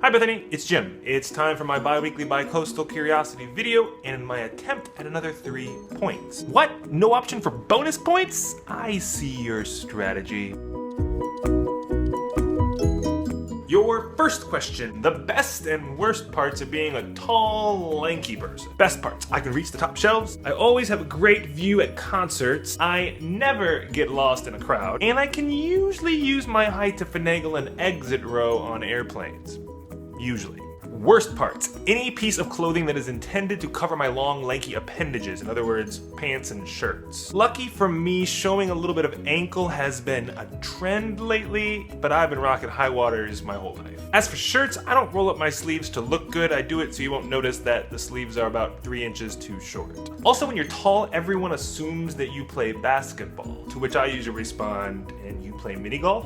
Hi Bethany, it's Jim. It's time for my bi-weekly bi-coastal curiosity video and my attempt at another 3 points. What? No option for bonus points? I see your strategy. Your first question, the best and worst parts of being a tall, lanky person. Best parts, I can reach the top shelves, I always have a great view at concerts, I never get lost in a crowd, and I can usually use my height to finagle an exit row on airplanes. Usually. Worst parts, any piece of clothing that is intended to cover my long, lanky appendages, in other words, pants and shirts. Lucky for me, showing a little bit of ankle has been a trend lately, but I've been rocking high waters my whole life. As for shirts, I don't roll up my sleeves to look good, I do it so you won't notice that the sleeves are about 3 inches too short. Also, when you're tall, everyone assumes that you play basketball, to which I usually respond, and you play mini golf?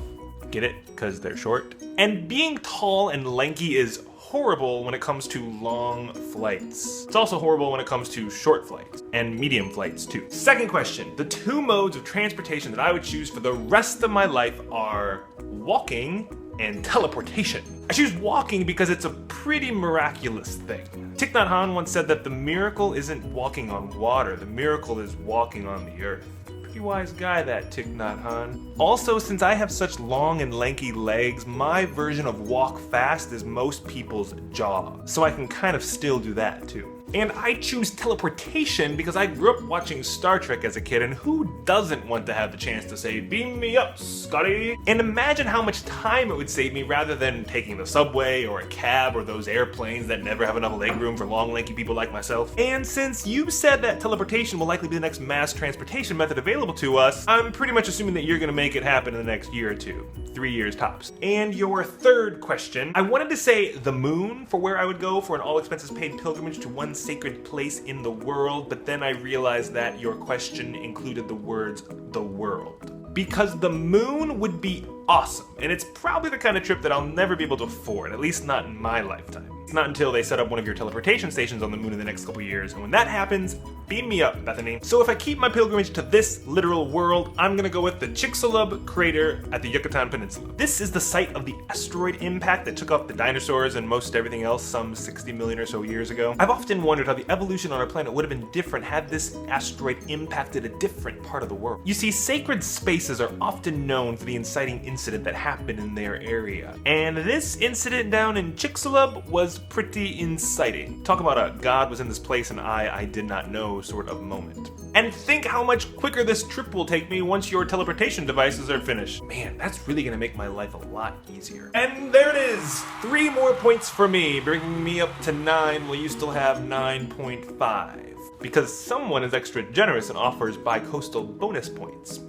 Get it? Because they're short. And being tall and lanky is horrible when it comes to long flights. It's also horrible when it comes to short flights and medium flights too. Second question, the 2 modes of transportation that I would choose for the rest of my life are walking and teleportation. I choose walking because it's a pretty miraculous thing. Thich Nhat Hanh once said that the miracle isn't walking on water, the miracle is walking on the earth. Pretty wise guy, that Thich Nhat Hanh. Also, since I have such long and lanky legs, my version of walk fast is most people's jog. So I can kind of still do that too. And I choose teleportation because I grew up watching Star Trek as a kid, and who doesn't want to have the chance to say, "Beam me up, Scotty"? And imagine how much time it would save me rather than taking the subway or a cab or those airplanes that never have enough legroom for long, lanky people like myself. And since you said that teleportation will likely be the next mass transportation method available to us, I'm pretty much assuming that you're gonna make it happen in the next year or 2. 3 years tops. And your third question, I wanted to say the moon for where I would go for an all expenses paid pilgrimage to one sacred place in the world, but then I realized that your question included the words the world. Because the moon would be awesome, and it's probably the kind of trip that I'll never be able to afford, at least not in my lifetime. It's not until they set up one of your teleportation stations on the moon in the next couple years, and when that happens, beam me up, Bethany. So if I keep my pilgrimage to this literal world, I'm gonna go with the Chicxulub crater at the Yucatan Peninsula. This is the site of the asteroid impact that took off the dinosaurs and most everything else some 60 million or so years ago. I've often wondered how the evolution on our planet would have been different had this asteroid impacted a different part of the world. You see, sacred spaces are often known for the inciting incident that happened in their area. And this incident down in Chicxulub was pretty inciting. Talk about a God was in this place and I did not know sort of moment. And think how much quicker this trip will take me once your teleportation devices are finished. Man, that's really gonna make my life a lot easier. And there it is! 3 more points for me, bringing me up to 9 while you still have 9.5. Because someone is extra generous and offers bi-coastal bonus points.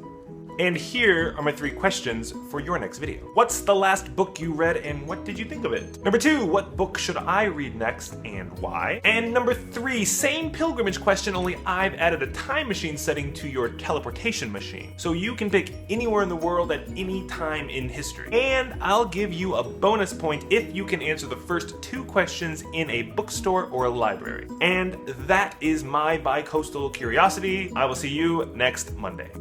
And here are my 3 questions for your next video. What's the last book you read and what did you think of it? Number 2, what book should I read next and why? And number 3, same pilgrimage question, only I've added a time machine setting to your teleportation machine. So you can pick anywhere in the world at any time in history. And I'll give you a bonus point if you can answer the first 2 questions in a bookstore or a library. And that is my bi-coastal curiosity. I will see you next Monday.